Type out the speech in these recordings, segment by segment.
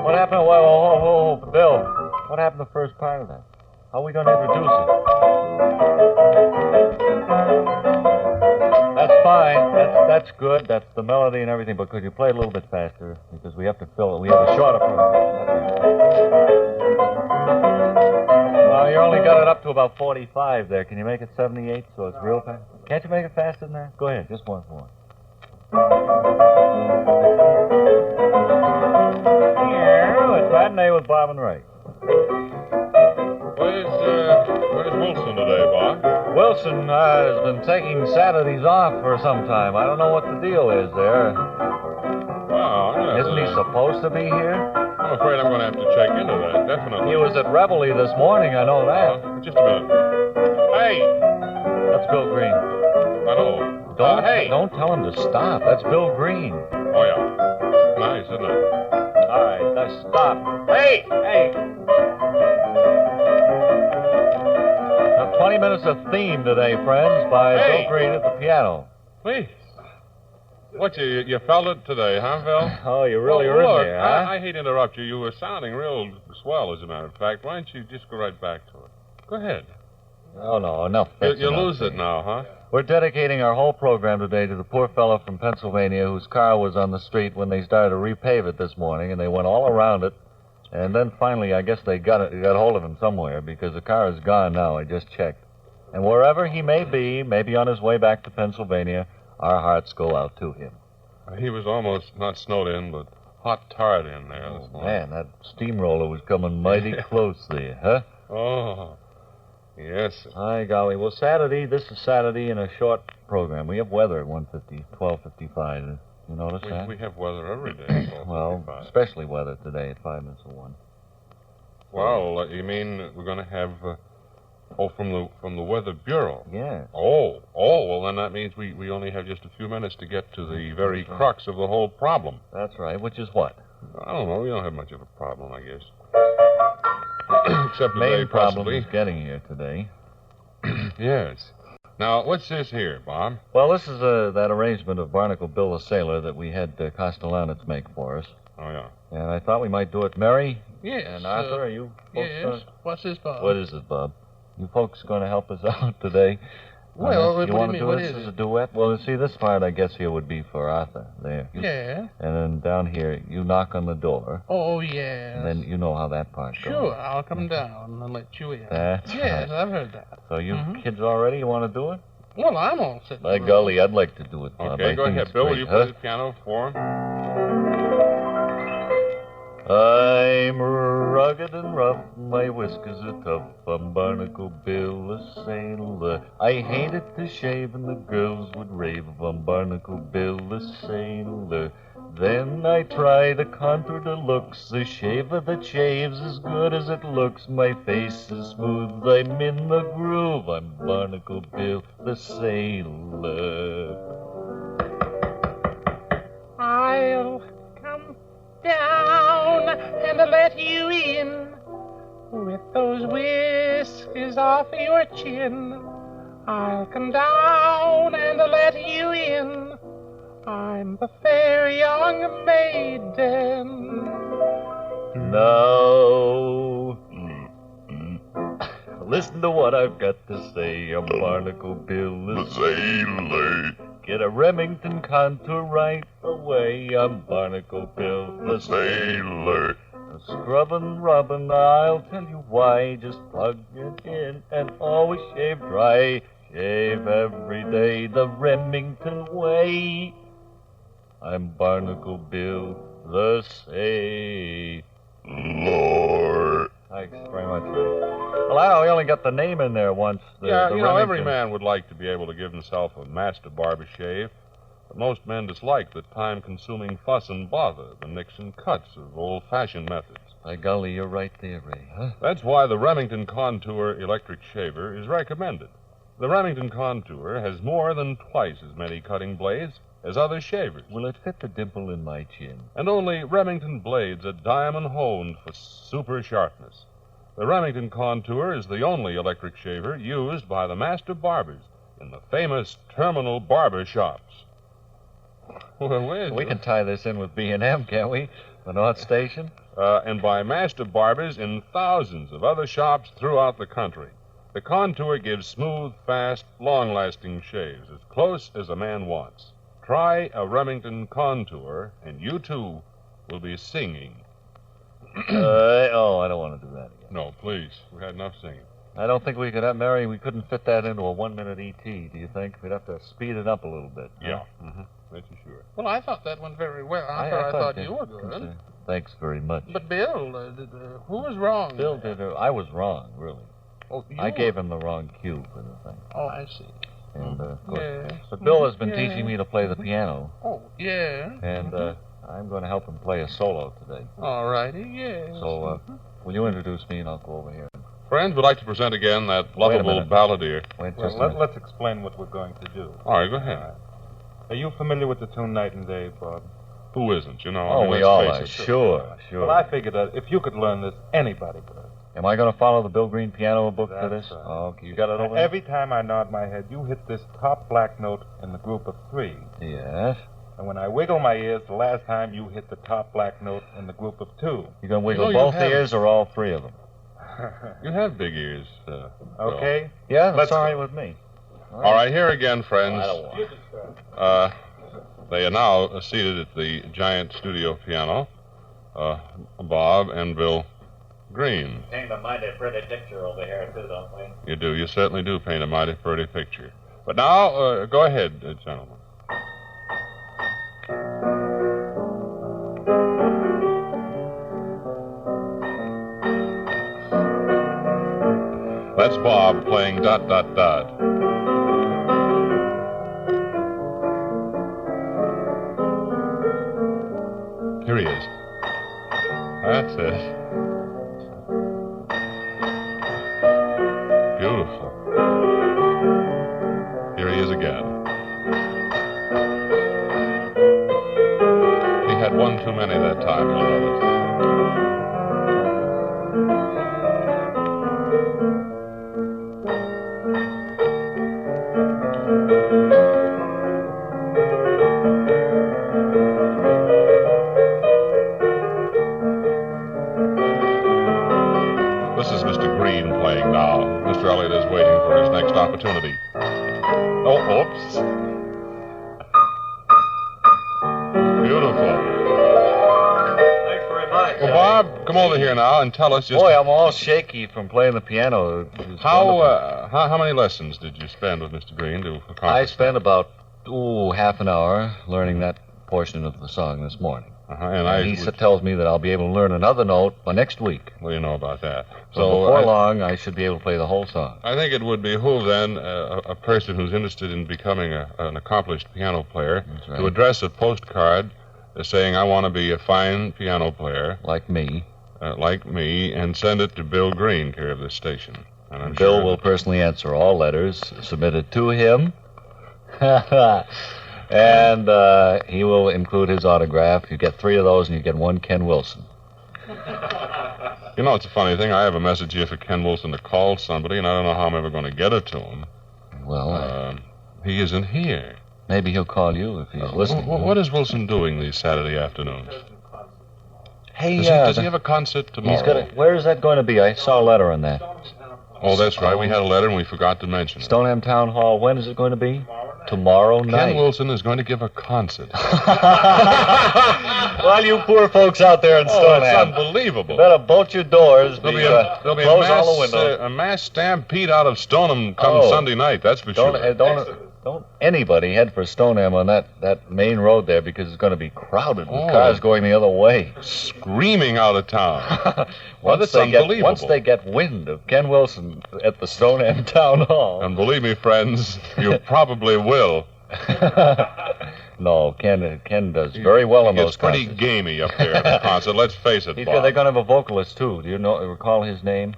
What happened? Whoa, Bill. What happened to the first part of that? How are we going to introduce it? That's fine. That's good. That's the melody and everything. But could you play it a little bit faster? Because we have to fill it. We have a shorter program. Well, you only got it up to about 45 there. Can you make it 78 so it's real fast? Can't you make it faster than that? Go ahead. Just one more. Yeah, it's matinee with Bob and Ray. Where's Wilson today, Bob? Wilson has been taking Saturdays off for some time. I don't know what the deal is there. Well, Isn't he supposed to be here? I'm afraid I'm going to have to check into that, definitely. He was at Reveille this morning, I know that. Just a minute. Hey! That's Bill Green. I know. Don't tell him to stop. That's Bill Green. Oh, yeah. Nice, isn't it? All right, let's stop. Hey! 20 minutes of theme today, friends, by Bill Green at the piano. Please. What, you felt it today, huh, Phil? Oh, you really were in there, huh? I hate to interrupt you. You were sounding real swell, as a matter of fact. Why don't you just go right back to it? Go ahead. Oh, no, enough. You lose it now, huh? We're dedicating our whole program today to the poor fellow from Pennsylvania whose car was on the street when they started to repave it this morning, and they went all around it. And then finally, I guess they got hold of him somewhere, because the car is gone now. I just checked. And wherever he may be, maybe on his way back to Pennsylvania, our hearts go out to him. He was almost not snowed in, but hot tarred in there this morning. Man, that steamroller was coming mighty close there, huh? Oh, yes, sir. Hi, golly. Well, this is Saturday in a short program. We have weather at 12:55. You notice that? We have weather every day. Well, especially weather today at 5 minutes of 1. Well, you mean we're going to have... from the Weather Bureau? Yeah. Oh, well, then that means we only have just a few minutes to get to the very crux of the whole problem. That's right, which is what? I don't know. We don't have much of a problem, I guess. Except the main problem possibly is getting here today. Yes. Now, what's this here, Bob? Well, this is that arrangement of Barnacle Bill the Sailor that we had Castellanets make for us. Oh, yeah. And I thought we might do it. Mary? Yes. And Arthur, are you folks Yes. What's this, Bob? What is it, Bob? You folks going to help us out today? Well, you want to do this as a duet? Well, see, this part, I guess, here would be for Arthur. There. Yeah. And then down here, you knock on the door. Oh, yes. And then you know how that part goes. Sure, I'll come down and let you in. That's Yes, right. I've heard that. So you kids all ready? You want to do it? Well, I'm all set. By golly, I'd like to do it, Bob. Okay, go ahead, Bill. Will you play the piano for him? I'm rugged and rough, my whiskers are tough. I'm Barnacle Bill, the sailor. I hated to shave, and the girls would rave. I'm Barnacle Bill, the sailor. Then I try to contour the looks, the shaver that shaves as good as it looks. My face is smooth, I'm in the groove. I'm Barnacle Bill, the sailor. I'll come down and let you in with those whiskers off your chin. I'll come down and let you in. I'm the fair young maiden. Now, listen to what I've got to say. I'm Barnacle Bill, the sailor. Get a Remington contour right away. I'm Barnacle Bill, the sailor. Scrubbin', rubbin', I'll tell you why. Just plug it in and always shave dry. Shave every day the Remington way. I'm Barnacle Bill, the sailor. Thanks very much, Ray. Well, I only got the name in there once. Every man would like to be able to give himself a master barber shave. But most men dislike the time-consuming fuss and bother, the nicks and cuts of old-fashioned methods. By golly, you're right there, Ray, huh? That's why the Remington Contour electric shaver is recommended. The Remington Contour has more than twice as many cutting blades as other shavers. Will it fit the dimple in my chin? And only Remington blades are diamond-honed for super sharpness. The Remington Contour is the only electric shaver used by the master barbers in the famous terminal barber shops. Well, we can tie this in with B&M, can't we? The North Station? and by master barbers in thousands of other shops throughout the country. The Contour gives smooth, fast, long-lasting shaves as close as a man wants. Try a Remington Contour, and you, too, will be singing. I don't want to do that again. No, please. We had enough singing. I don't think we could have, Mary, we couldn't fit that into a 1-minute ET, do you think? We'd have to speed it up a little bit. Yeah. Mm-hmm. Make you sure. Well, I thought that went very well. I thought you were good. Thanks very much. But Bill, who was wrong? Bill did. I was wrong, really. Oh, I gave him the wrong cue for the thing. Oh, I see. And, of course. Yes. But Bill has been teaching me to play the piano. Oh, yeah. And I'm going to help him play a solo today. All righty, yes. So, will you introduce me and I'll go over here? Friends, we'd like to present again that lovable balladeer. Wait just a minute. Let's explain what we're going to do. All right, go ahead. Are you familiar with the tune Night and Day, Bob? Who isn't, you know? Oh, we all are. Sure. Well, I figured that if you could learn this, anybody could. Am I going to follow the Bill Green piano book for this? Right. Oh, okay. You got it over there? Every time I nod my head, you hit this top black note in the group of 3. Yes. And when I wiggle my ears, the last time you hit the top black note in the group of 2. You going to wiggle both ears or all 3 of them? You have big ears. Okay. Yeah, that's all right with me. All right, here again, friends. I don't want. They are now seated at the giant studio piano, Bob and Bill Green. Paint a mighty pretty picture over here, too, don't we? You do. You certainly do paint a mighty pretty picture. But now, go ahead, gentlemen. That's Bob playing ... Here he is. That's it. Beautiful. Here he is again. He had one too many that time, you'll notice. This is Mr. Green playing now. Mr. Elliott is waiting for his next opportunity. Oh, oops. Beautiful. Thanks very much. Well, Bob, come over here now and tell us just... Boy, I'm all shaky from playing the piano. How many lessons did you spend with Mr. Green to accomplish? I spent about, half an hour learning that portion of the song this morning. And he tells me that I'll be able to learn another note by next week. Well, you know about that. So before long, I should be able to play the whole song. I think it would behoove, then, a person who's interested in becoming an accomplished piano player to address a postcard saying, I want to be a fine piano player. Like me. And send it to Bill Green, care of this station. And Bill will personally answer all letters submitted to him. And he will include his autograph. You get 3 of those, and you get 1 Ken Wilson. You know, it's a funny thing. I have a message here for Ken Wilson to call somebody, and I don't know how I'm ever going to get it to him. Well, he isn't here. Maybe he'll call you if he's listening. What is Wilson doing these Saturday afternoons? Hey, does he have a concert tomorrow? Where is that going to be? I saw a letter on that. Oh, that's right. We had a letter, and we forgot to mention it. Stoneham Town Hall. When is it going to be? Tomorrow night. Ken Wilson is going to give a concert. Well, you poor folks out there in Stoneham. It's unbelievable. You better bolt your doors. There'll be a mass stampede out of Stoneham come Sunday night, that's for sure. Don't anybody head for Stoneham on that main road there, because it's going to be crowded with cars going the other way. Screaming out of town. Once they get wind of Ken Wilson at the Stoneham Town Hall. And believe me, friends, you probably will. No, Ken does very well on those concerts. It's pretty gamey up there at the concert, let's face it, Bob. They're going to have a vocalist, too. Do you recall his name?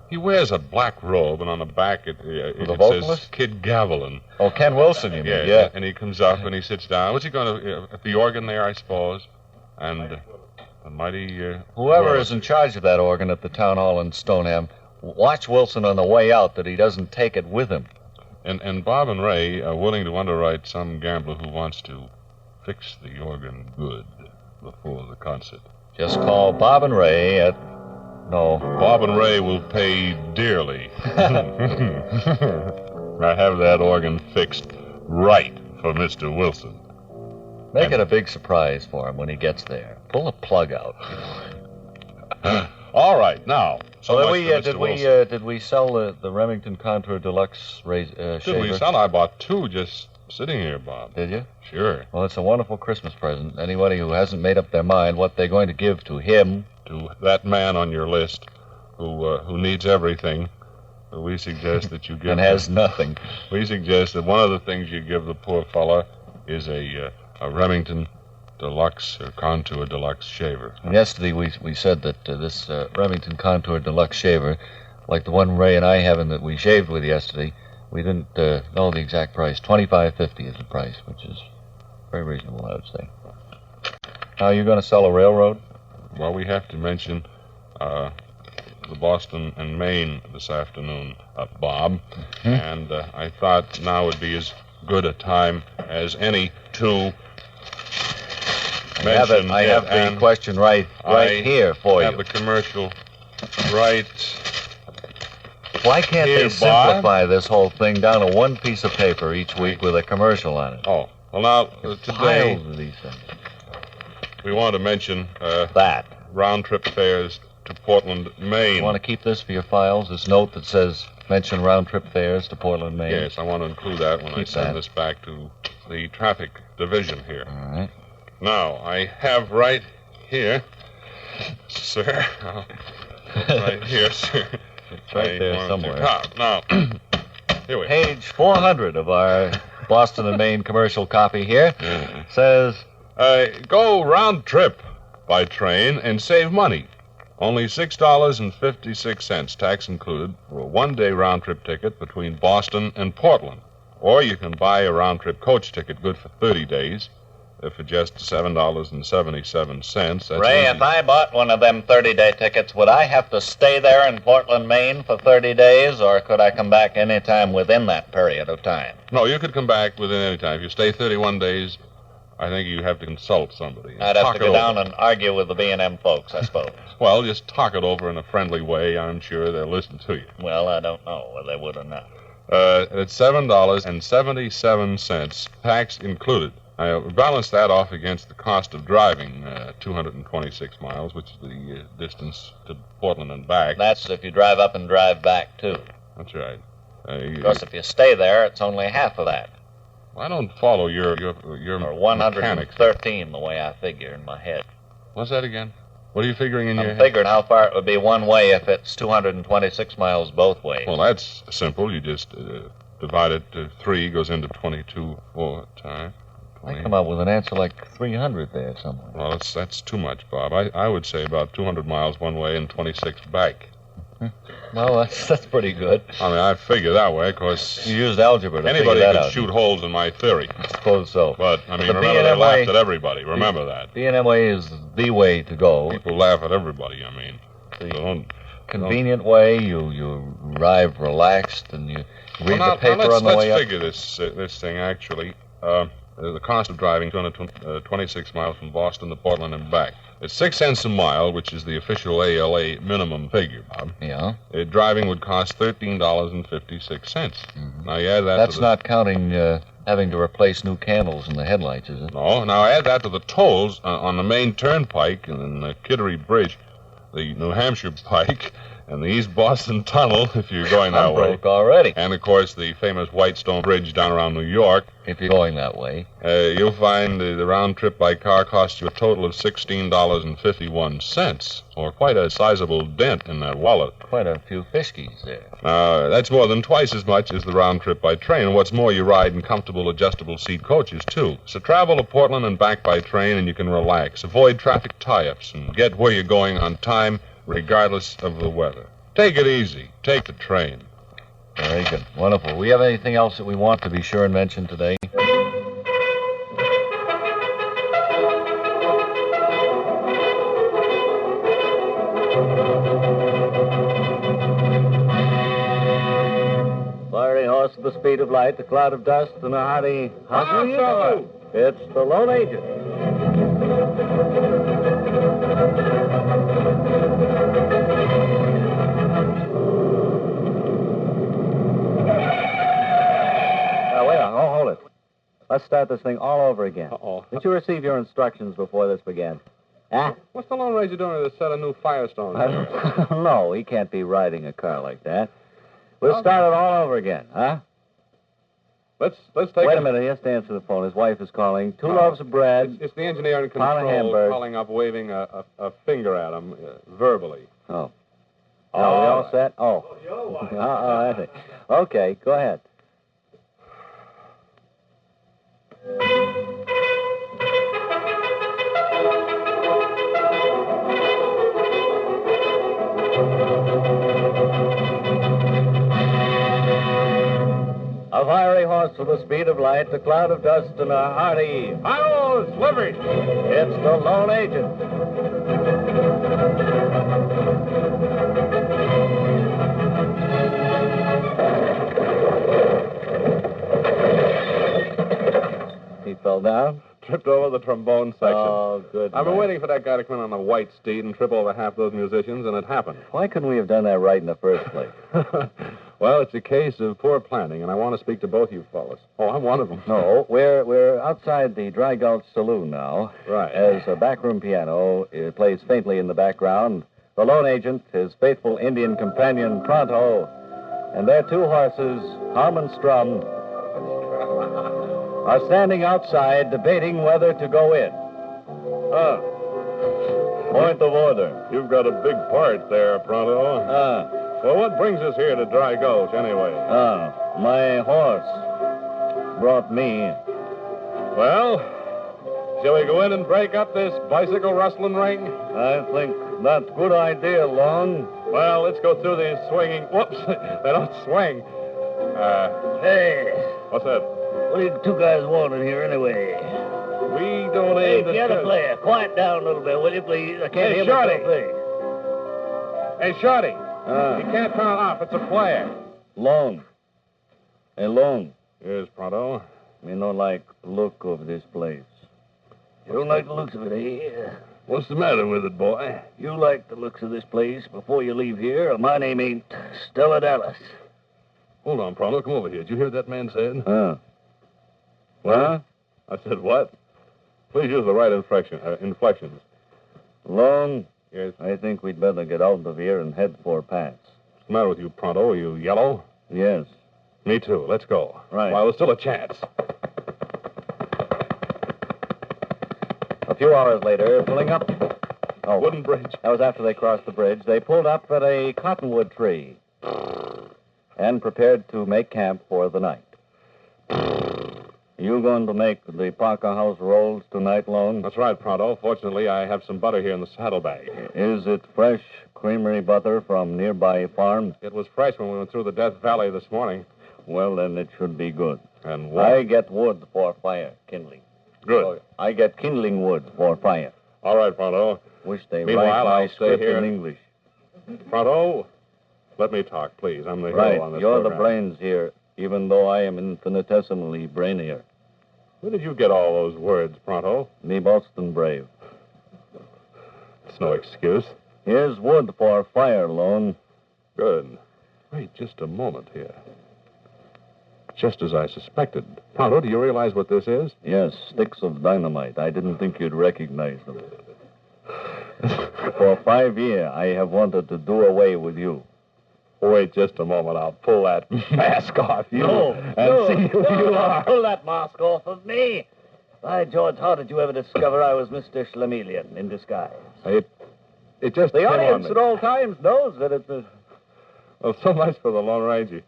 He wears a black robe, and on the back it says Kid Gavilan. Oh, Ken Wilson, you mean? Yeah. And he comes up and he sits down. What's he going to... at the organ there, I suppose. And the mighty... Whoever is in charge of that organ at the town hall in Stoneham, watch Wilson on the way out that he doesn't take it with him. And Bob and Ray are willing to underwrite some gambler who wants to fix the organ good before the concert. Just call Bob and Ray at... No. Bob and Ray will pay dearly. I have that organ fixed right for Mr. Wilson. Make it a big surprise for him when he gets there. Pull the plug out. All right, now. So Well, much for Mr. Wilson. did we sell the Remington Contour Deluxe shaver? Did we sell? I bought two just sitting here, Bob. Did you? Sure. Well, it's a wonderful Christmas present. Anybody who hasn't made up their mind what they're going to give to him... To that man on your list who needs everything, we suggest that you give... and has nothing. We suggest that one of the things you give the poor fella is a Remington Deluxe or Contour Deluxe shaver. And yesterday we said that this Remington Contour Deluxe shaver, like the one Ray and I have and that we shaved with yesterday, we didn't know the exact price. $25.50 is the price, which is very reasonable, I would say. Now, you're going to sell a railroad? Well, we have to mention the Boston and Maine this afternoon, Bob. Mm-hmm. And I thought now would be as good a time as any to mention I have the question right here for you. you. I have the commercial right. Why can't Here, they simplify this whole thing down to one piece of paper each week with a commercial on it? Oh, well, now, today Piles of these things. we want to mention That. round-trip fares to Portland, Maine. You want to keep this for your files, this note that says mention round-trip fares to Portland, Maine? Yes, I want to include that when I Keep send that. this back to the traffic division here. All right. Now, I have right here, sir. Right here, sir. It's right there somewhere. Now, here we are. Page 400 of our Boston and Maine commercial copy here says... Go round trip by train and save money. Only $6.56, tax included, for a one-day round-trip ticket between Boston and Portland. Or you can buy a round-trip coach ticket good for 30 days for just $7.77. That's Ray, easy. if I bought one of them 30-day tickets, would I have to stay there in Portland, Maine for 30 days, or could I come back any time within that period of time? No, you could come back within any time. If you stay 31 days, I think you have to consult somebody. I'd have Talk to it go over. down and argue with the B&M folks, I suppose. Well, just talk it over in a friendly way. I'm sure they'll listen to you. Well, I don't know whether they would or not. It's $7.77, tax included. I balance that off against the cost of driving 226 miles, which is the distance to Portland and back. That's if you drive up and drive back, too. That's right. Because if you stay there, it's only half of that. I don't follow your Or mechanics. 113, the way I figure in my head. What's that again? What are you figuring in your I'm head? figuring how far it would be one way if it's 226 miles both ways. Well, that's simple. You just divide it to 3, goes into 22 4 times. I come up with an answer like 300 there somewhere. Well, that's too much, Bob. I would say about 200 miles one way and 26 back. Well, that's pretty good. I mean, I figure that way, because You used algebra to anybody figure that could out. shoot holes in my theory. I suppose so. But, I mean, The remember, they B&M laughed way- at everybody. Remember that. B&M way is the way to go. People laugh at everybody, I mean. The Don't- convenient way, you arrive relaxed and you read Well, the paper let's, on the way let's up. figure this thing, actually. The cost of driving 226 miles from Boston to Portland and back. It's 6 cents a mile, which is the official ALA minimum figure, Bob. Yeah. Driving would cost $13.56. Now, you add that That's to the... not counting having to replace new candles in the headlights, is it? No, now add that to the tolls on the main turnpike and the Kittery Bridge, the New Hampshire Pike, and the East Boston Tunnel, if you're going that I'm way. broke already, And, of course, the famous Whitestone Bridge down around New York. if you're going that way. You'll find the round trip by car costs you a total of $16.51, or quite a sizable dent in that wallet. Quite a few fishkies there. That's more than twice as much as the round trip by train. And what's more, you ride in comfortable adjustable seat coaches, too. So travel to Portland and back by train, and you can relax. Avoid traffic tie-ups and get where you're going on time, regardless of the weather. Take it easy. Take the train. Very good. Wonderful. We have anything else that we want to be sure and mention today? Fiery horse at the speed of light, a cloud of dust, and a hearty... How do you do? It's the Lone Agent. start this thing all over again. Uh-oh. Did you receive your instructions before this began? Huh? What's the Lone Ranger doing with a set of new Firestones? I don't know. He can't be riding a car like that. We'll start it all over again, huh? Let's take Wait a minute. He has to answer the phone. His wife is calling. 2 loaves of bread. It's the engineer in Pound of control hamburg. calling up, waving a finger at him verbally. Oh. Are we all set? Oh. I see. Okay, go ahead. A fiery horse with the speed of light, a cloud of dust, and a hearty. Hi-oh, it's Liberty. It's the lone agent. He fell down. Tripped over the trombone section. Oh, good. I've been waiting for that guy to come in on a white steed and trip over half those musicians, and it happened. Why couldn't we have done that right in the first place? Well, it's a case of poor planning, and I want to speak to both you fellas. Oh, I'm one of them. No, we're outside the Dry Gulch Saloon now. Right. As a backroom piano plays faintly in the background, the lone agent, his faithful Indian companion Pronto, and their 2 horses, Hum and Strum, are standing outside debating whether to go in. Point of order. You've got a big part there, Pronto. Well, what brings us here to Dry Gulch, anyway? My horse brought me. Well, shall we go in and break up this bicycle rustling ring? I think that's a good idea, Long. Well, let's go through these swinging... Whoops, they don't swing. Hey, What's that? what do you 2 guys want in here anyway? We don't Hey, aim to... piano player, quiet down a little bit, will you, please? I can't Hey, hear myself Shorty. play. Hey, Shorty, you can't turn it off. It's a player. Long. Hey, Long. Yes, Pronto. Me don't like the look of this place. You don't like the looks of it, eh? What's the matter with it, boy? You like the looks of this place before you leave here, or my name ain't Stella Dallas. Hold on, Pronto. Come over here. Did you hear what that man said? What? I said what? Please use the right inflections. Long, Yes. I think we'd better get out of here and head for Pat's. What's the matter with you, Pronto? Are you yellow? Yes. Me too. Let's go. Right. While there's still a chance. A few hours later, pulling up. Oh, Wooden bridge. that was after they crossed the bridge. They pulled up at a cottonwood tree and prepared to make camp for the night. You going to make the Parker House rolls tonight, Lone? That's right, Pronto. Fortunately, I have some butter here in the saddlebag. Is it fresh creamery butter from nearby farm? It was fresh when we went through the Death Valley this morning. Well, then it should be good. And what? I get wood for fire, kindling. Good. Oh, I get kindling wood for fire. All right, Pronto. Wish they Meanwhile, write my I'll stay script here in and- English. Pronto, let me talk, please. I'm the Right, hero on this you're the program. brains here, even though I am infinitesimally brainier. Where did you get all those words, Pronto? Me Boston brave. It's no excuse. Here's wood for fire, Lone. Good. Wait just a moment here. Just as I suspected. Pronto, do you realize what this is? Yes, sticks of dynamite. I didn't think you'd recognize them. For 5 years, I have wanted to do away with you. Wait just a moment. I'll pull that mask off you and see who you are. Pull that mask off of me. By George, how did you ever discover I was Mr. Schlemelian in disguise? It just The came on audience me. at all times knows that it was... Well, so much for the Lone Ranger.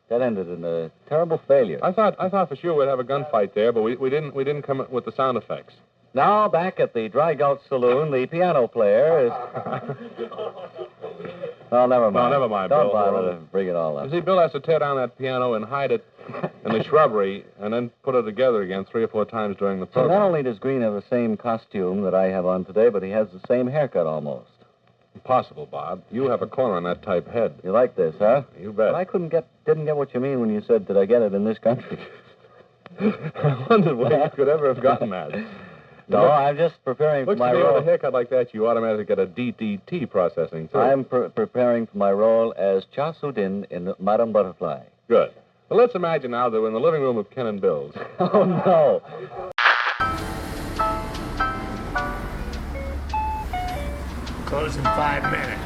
That ended in a terrible failure. I thought for sure we'd have a gunfight there, but we didn't come up with the sound effects. Now, back at the Dry Gulch Saloon, the piano player is... Oh, never mind. No, never mind, Don't Bill. bother to bring it all up. You see, Bill has to tear down that piano and hide it in the shrubbery and then put it together again 3 or 4 times during the So program. not only does Green have the same costume that I have on today, but he has the same haircut almost. Impossible, Bob. You have a corner on that type head. You like this, huh? You bet. But I didn't get what you mean when you said, did I get it in this country? I wondered where you could ever have gotten that. No, I'm just preparing for Looks my to me with role. a haircut like that, you automatically get a DDT processing, too. I'm preparing for my role as Cha Soo-din in Madame Butterfly. Good. Well, let's imagine now that we're in the living room of Ken and Bill's. Oh, no. Close in 5 minutes.